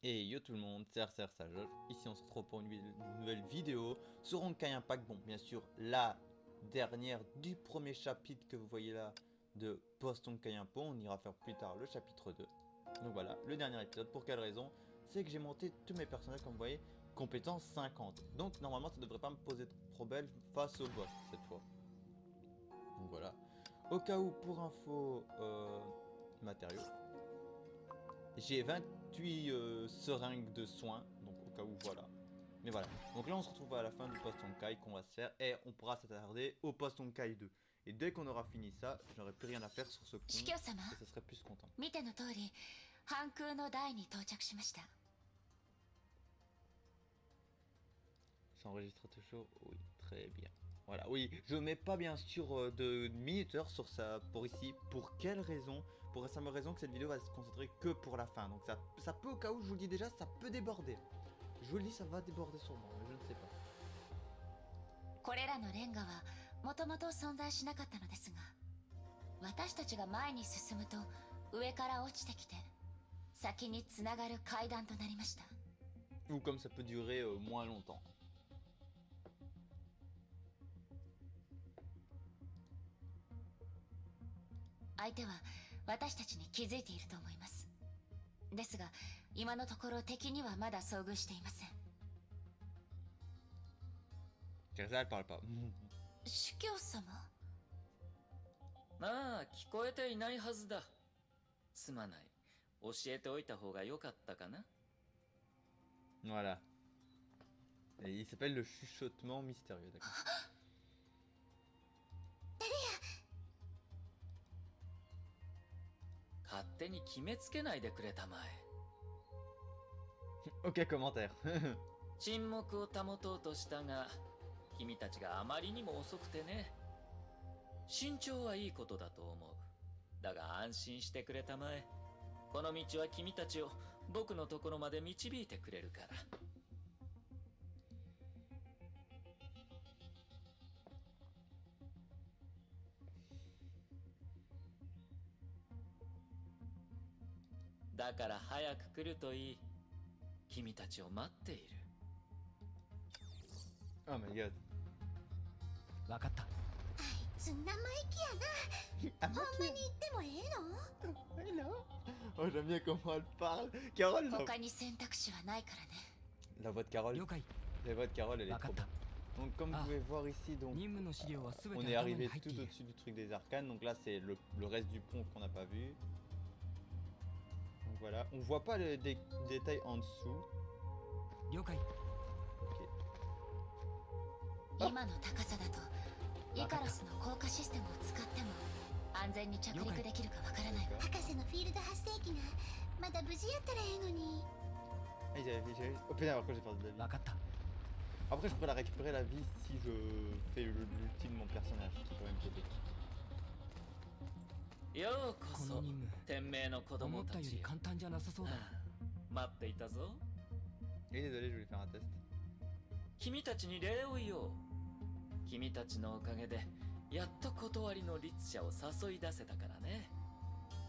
Et yo tout le monde, c'est RCR Sajol. Ici on se retrouve pour une nouvelle vidéo sur Honkai Impact. Bon, bien sûr, la dernière du premier chapitre que vous voyez là de Post Honkai Impact. On ira faire plus tard le chapitre 2. Donc voilà, le dernier épisode. Pour quelle raison? C'est que j'ai monté tous mes personnages, comme vous voyez, compétence 50. Donc normalement ça devrait pas me poser de problème face au boss cette fois. Donc voilà. Au cas où, pour info, matériaux. J'ai 28 seringues de soins, donc au cas où, voilà. Mais voilà. Donc là, on se retrouve à la fin du post Honkai qu'on va se faire et on pourra s'attarder au post Honkai 2. Et dès qu'on aura fini ça, je n'aurai plus rien à faire sur ce con et ça serait plus content. Ça enregistre toujours? Oui, très bien. Voilà, oui, je mets pas bien sûr de minuteur sur ça pour ici. Pour quelle raison? Pour la simple raison que cette vidéo va se concentrer que pour la fin. Donc ça peut, au cas où, je vous le dis déjà, ça peut déborder. Je vous le dis, ça va déborder sur moi, mais je ne sais pas. これらのレンガはもともと存在しなかったのですが、私たちが前に進むと上から落ちてきて先につながる階段となりました。Ou comme ça peut durer moins longtemps. 相手は私たちに気づいていると思います。ですが今のところ敵にはまだ遭遇していません。Kerza, elle parle pas. 主教様？まあ聞こえていないはずだ。すまない。教えておいた方が良かったかな。Voilà. Et il s'appelle le chuchotement mystérieux, d'accord. 勝手に決めつけないでくれたまえ。Aucun commentaire. 沈黙を保とうとしたが、君たちがあまりにも遅くてね。慎重はいいことだと思う。だが安心してくれたまえ。この道は君たちを僕のところまで導いてくれるから。だから早く来るといい。君たちを待っている。Oh my god. わかった。あいつ生意気やな。ほんまに言ってもええの？ Oh, j'aime bien comment elle parle. Carole, 他に選択肢はないからね。 la voix de Carole. 了解。 La voix de Carole, elle est わか trop った bonne. Donc comme vous pouvez voir ici, donc 任務の資料はすべ on て est 頭に arrivé 入って tout いる。 au-dessus du truc des arcanes. Donc là, c'est le reste du pont qu'on n'a pas vu. Donc voilà, on voit pas les détails en dessous. 了解。 Ok. 今の高さだとイカロスの降下システムを使っても安全に着陸できるかわからないわ。博士のフィールド発生機がまだ無事やったらええのに。 Ah, oh putain, alors que j'ai perdu de la vie. わかった。 Après, je pourrais la récupérer la vie si je fais l'ulti de mon personnage. Ça peut même t'aider. ようここのそ任務天命の子思ったより供たちよ。簡単じゃなさそうだ。待っていたぞ。 Et désolé, je voulais faire un test. 君たちに礼を言おう。君たちのおかげでやっと断りの律者を誘い出せたからね。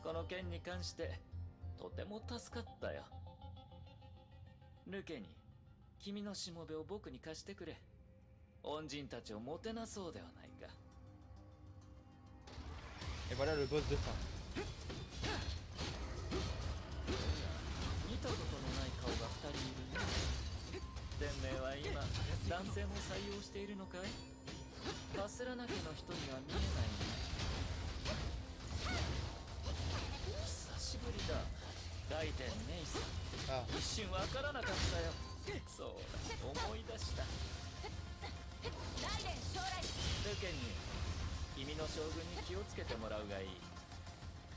この件に関してとても助かったよ。ルケに君のしもべを僕に貸してくれ。恩人たちをもてなそうではないか。 Et voilà le boss de fin. 見たことのない顔が2人いるね。天命は今男性も採用しているのかい？カスラナ家の人には見えないね。久しぶりだ。ライデンネイさん。 Ah, 一瞬わからなかったよ。そうだ、思い出した。ライデン将来ルケンに君の将軍に気をつけてもらうがいい。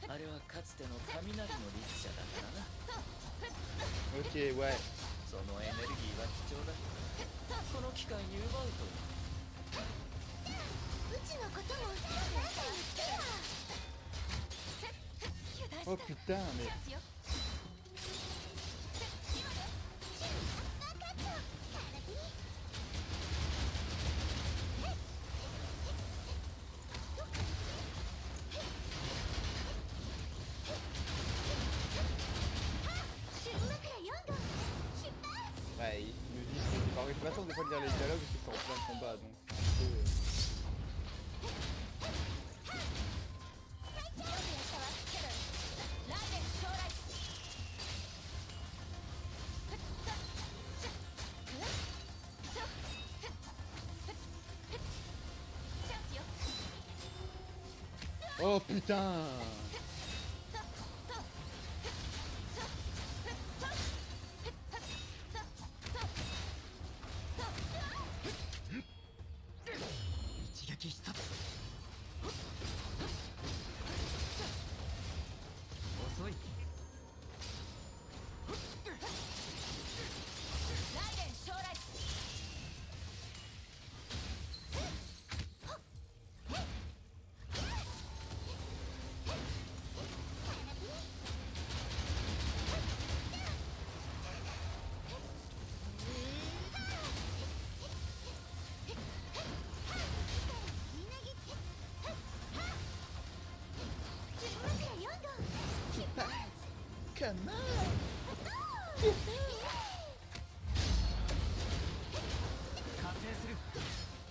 あれはかつての雷の律者だからな。 ok, ouais. そのエネルギーは貴重だ。この機会に奪うといい。うちのこともなんか言ってよ。 Oh putain, mais. よ。分かった。体に。今から4度。j'ai pas le temps des fois de lire les dialogues parce que c'est en plein combat donc. C'est un peu... Oh putain.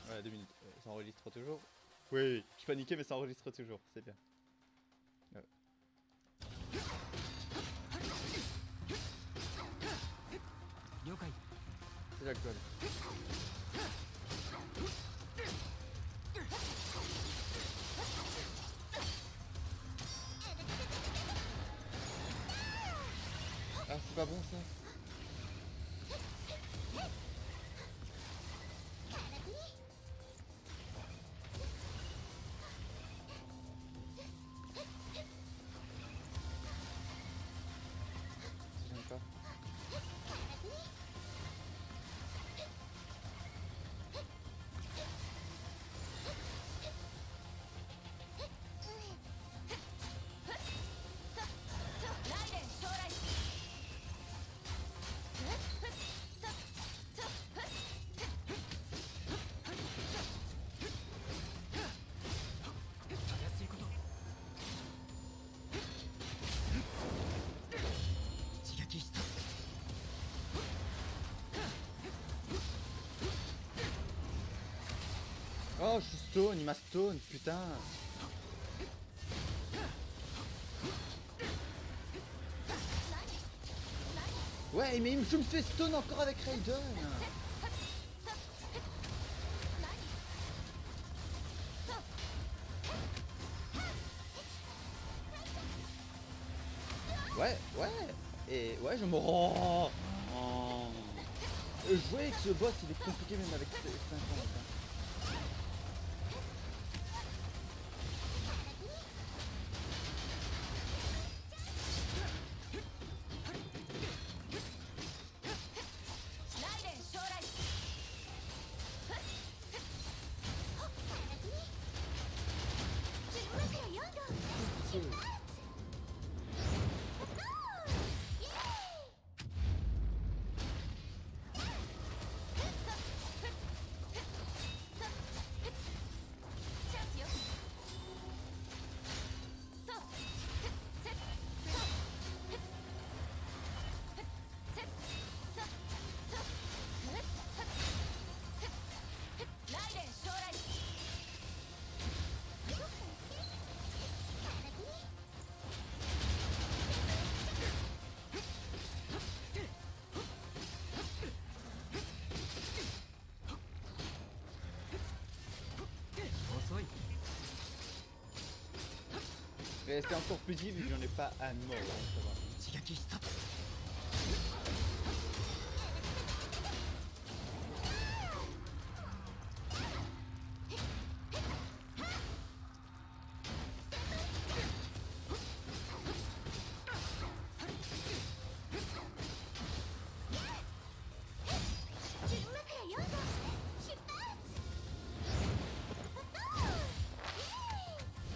Ouais, 2 minutes. Ça enregistre toujours. Oui, je paniquais mais ça enregistre toujours, c'est bien. Ouais. C'est là que je dois aller. Ah, c'est pas bon ça. J'aime pas. Oh, je suis stone, il m'a stone, putain. Ouais, mais je me fais stone encore avec Raiden. Ouais, ouais. Et ouais, je me rends. Jouer avec ce boss, il est compliqué même avec 5 ans. Rester encore plus vite vu que j'en ai pas à mort. Ça va.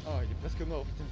Oh, il est presque mort, putain.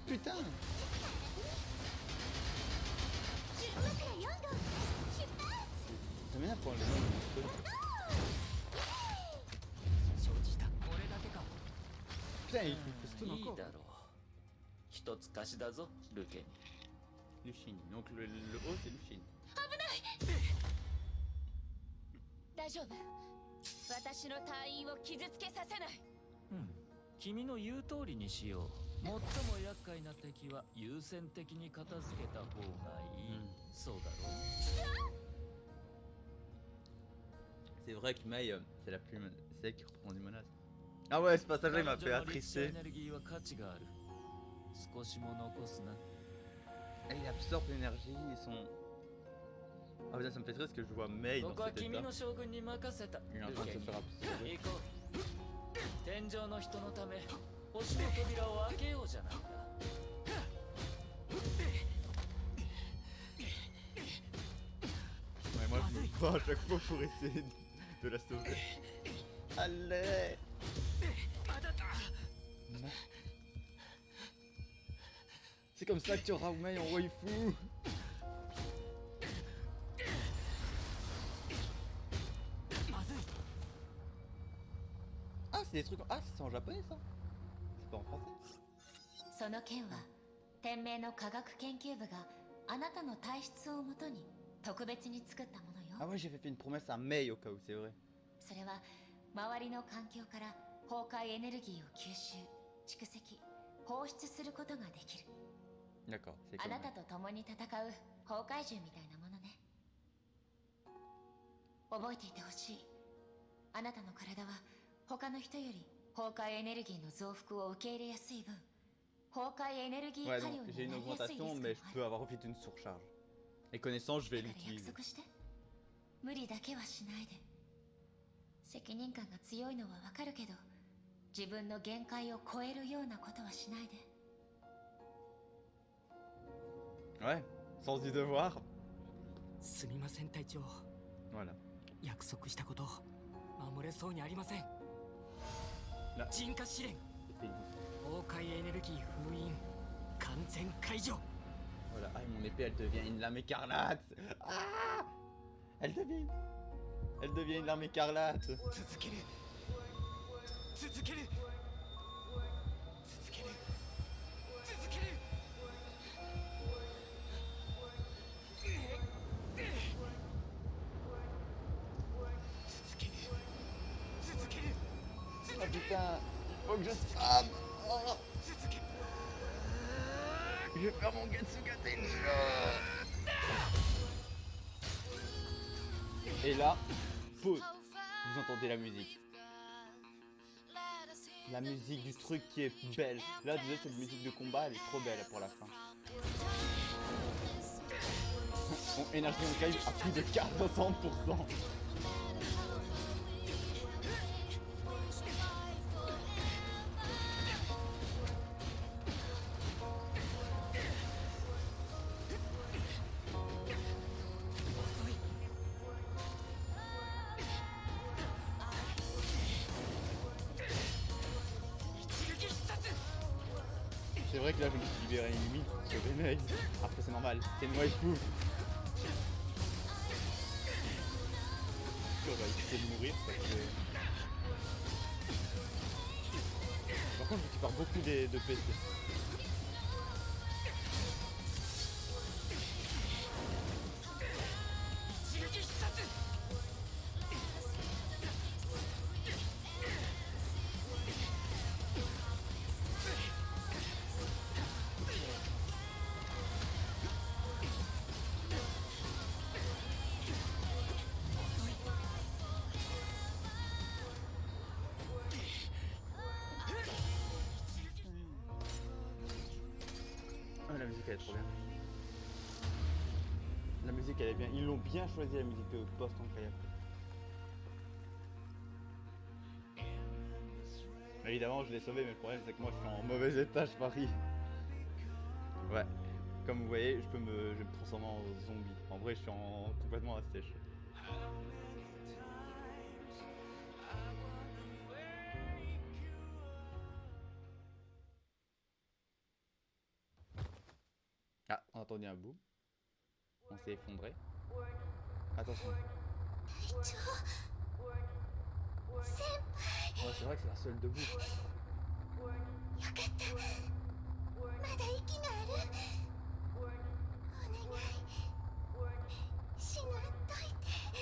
putain. 10分4号出発 Ça m'énerve quand les gens... 承知したこれだけか Putain, il fait tout いい encore. だろう。一つ貸しだぞ、ルケに。 Luchin. Donc le haut c'est Luchin. 大丈夫。私の隊員を傷つけさせない。うん。君の言う通りにしよう。最も厄介な敵は優先的に片付けた方がいい。そうだろう。 C'est vrai que Mei, c'est la plus... C'est elle qui reprend des menaces. Ah ouais, ce passage-là il m'a fait attrister. エネルギーは価値がある。少しも残すな。 Ah, il absorbe l'énergie et son... Ah putain, ça me fait triste que je vois Mei dans 僕は cet 君 état. の将軍に任せた。 Il est en train de se faire absorber. 行こう。天井の人のため、星の扉を開けようじゃないか。 Ouais, moi je me bats à chaque fois pour essayer de la sauver. Allez. C'est comme ça que tu auras Mei en waifu. Ah, c'est des trucs... Ah, c'est en japonais ça. C'est pas en français. その剣は天命の科学研究部があなたの体質をもとに特別に作ったもの Ah よ。 ouais, j'avais fait une promesse à Mei au cas où, c'est vrai. それは周りの環境から崩壊エネルギーを吸収、蓄積、放出することができる。 D'accord, c'est あ comme なたと共に戦う崩壊獣みたいなものね。覚えていてほしい。あなたの体は他の人より崩壊エネルギーの増幅を受け入れやすい分、崩壊エネルギー Ouais, 過 donc 量 j'ai に une なりやすいリスク augmentation, も mais je あ peux る。 avoir vite une surcharge. Et connaissant, je vais だから約 l'utiliser. 束して。無理だけはしないで。責任感が強いのはわかるけど、自分の限界を超えるようなことはしないで。 Ouais, sens du devoir. すみません隊長 Voilà. 約束したこと守れそうにありませんな鎮火試練 C'est fini. 崩壊エネルギー封印完全解除 Voilà. Ah, et mon épée, elle devient une lame écarlate. Ah, elle devient une lame écarlate. 続ける続ける続ける続ける続ける Oh putain, il faut que je spam. Oh, 続ける je vais faire mon Getsuga Tensho. Et là, pause. Vous entendez la musique. La musique du truc qui est belle. Là, déjà, cette musique de combat, elle est trop belle pour la fin. Bon, énergie en cave à plus de 400%. C'est vrai que là je me suis libéré une limite sur les mecs. Après c'est normal, c'est une waifu. On va essayer de mourir parce que... Par contre je récupère beaucoup de PC. Oh, la musique elle est trop bien. La musique elle est bien. Ils l'ont bien choisi la musique de Post en Kayak. Évidemment je l'ai sauvé mais le problème c'est que moi je suis en mauvais état, je parie. Ouais. Comme vous voyez, je vais me transformer en zombie. En vrai je suis complètement assèche. On a entendu un bout. On s'est effondré. Attention. 隊長先輩 Ouais, c'est vrai que c'est la seule debout. よかったまだ息があるお願い死なんといて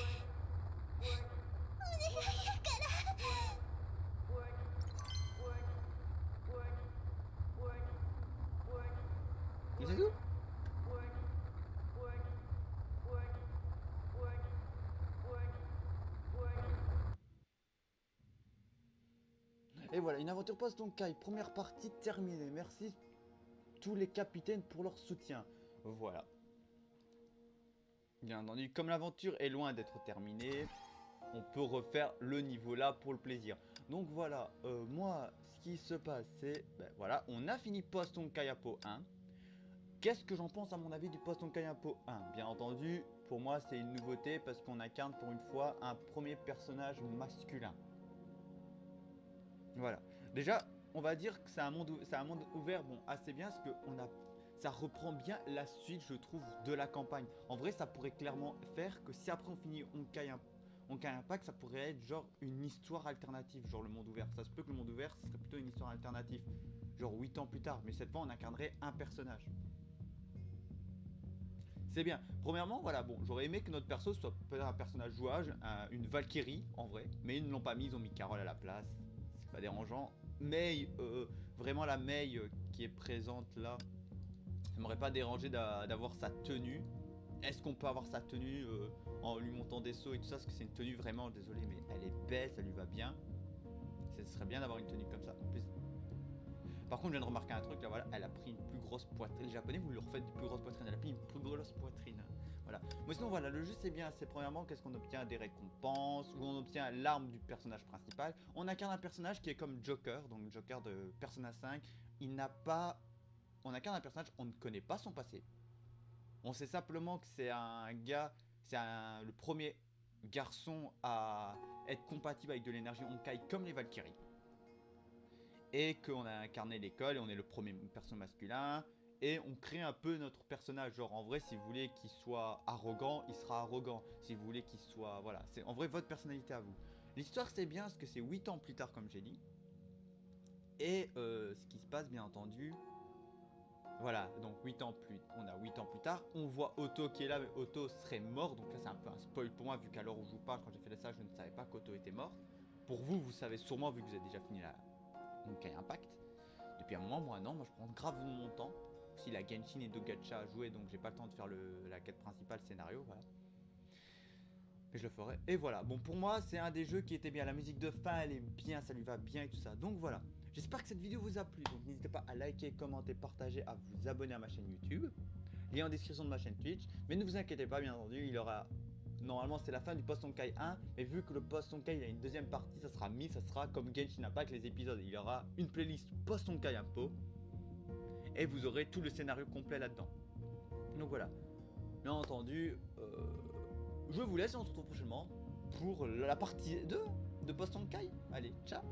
お願いやから Mais c'est tout. Et voilà, une aventure post-Honkai, première partie terminée. Merci tous les capitaines pour leur soutien. Voilà. Bien entendu, comme l'aventure est loin d'être terminée, on peut refaire le niveau là pour le plaisir. Donc voilà, moi, ce qui se passe, c'est... Ben, voilà, on a fini post-Honkai Apo 1. Qu'est-ce que j'en pense à mon avis du post-Honkai Apo 1? Bien entendu, pour moi, c'est une nouveauté parce qu'on incarne pour une fois un premier personnage masculin. Voilà. Déjà, on va dire que c'est un monde ouvert, bon, assez bien, parce que ça reprend bien la suite, je trouve, de la campagne. En vrai, ça pourrait clairement faire que si après on finit Honkai Impact, ça pourrait être genre une histoire alternative, genre le monde ouvert. Ça se peut que le monde ouvert, ce serait plutôt une histoire alternative, genre 8 ans plus tard, mais cette fois, on incarnerait un personnage. C'est bien. Premièrement, voilà, bon, j'aurais aimé que notre perso soit peut-être un personnage jouage, une Valkyrie, en vrai, mais ils ne l'ont pas mis, ils ont mis Carole à la place. C'est pas dérangeant. Mei, vraiment la Mei qui est présente là, ça m'aurait pas dérangé d'avoir sa tenue. Est-ce qu'on peut avoir sa tenue en lui montant des sauts et tout ça? Parce que c'est une tenue vraiment, désolé, mais elle est belle, ça lui va bien. Ce serait bien d'avoir une tenue comme ça. En plus. Par contre, je viens de remarquer un truc là, voilà, elle a pris une plus grosse poitrine. Les japonais, vous leur faites des plus grosses poitrines, elle a pris une plus grosse poitrine. Voilà. Mais sinon, voilà, le jeu c'est bien. C'est premièrement, qu'est-ce qu'on obtient? Des récompenses, où on obtient l'arme du personnage principal. On incarne un personnage qui est comme Joker, donc Joker de Persona 5. Il n'a pas. On incarne un personnage, on ne connaît pas son passé. On sait simplement que c'est un gars, le premier garçon à être compatible avec de l'énergie Honkai comme les Valkyries. Et qu'on a incarné l'école et on est le premier personnage masculin. Et on crée un peu notre personnage. Genre en vrai, si vous voulez qu'il soit arrogant, il sera arrogant. Si vous voulez qu'il soit... Voilà, c'est en vrai votre personnalité à vous. L'histoire c'est bien parce que c'est 8 ans plus tard comme j'ai dit. Et ce qui se passe bien entendu... Voilà, donc on a 8 ans plus tard. On voit Otto qui est là, mais Otto serait mort. Donc là c'est un peu un spoil pour moi vu qu'à l'heure où je vous parle, quand j'ai fait ça, je ne savais pas qu'Otto était mort. Pour vous, vous savez sûrement vu que vous avez déjà fini la Honkai Impact. Depuis un moment, moi non, moi je prends grave mon temps. Si la Genshin et Dogacha à jouer, donc j'ai pas le temps de faire la quête principale scénario, voilà. Mais je le ferai. Et voilà, bon pour moi c'est un des jeux qui était bien. La musique de fin elle est bien, ça lui va bien et tout ça. Donc voilà, j'espère que cette vidéo vous a plu. Donc n'hésitez pas à liker, commenter, partager, à vous abonner à ma chaîne YouTube. Lien en description de ma chaîne Twitch. Mais ne vous inquiétez pas, bien entendu, il y aura... Normalement c'est la fin du post-Honkai 1, mais vu que le post-Honkai il a une deuxième partie, ça sera comme Genshin Impact les épisodes. Il y aura une playlist post-Honkai Impo. Et vous aurez tout le scénario complet là-dedans. Donc voilà. Bien entendu, je vous laisse et on se retrouve prochainement pour la partie 2 de post-Honkai. Allez, ciao!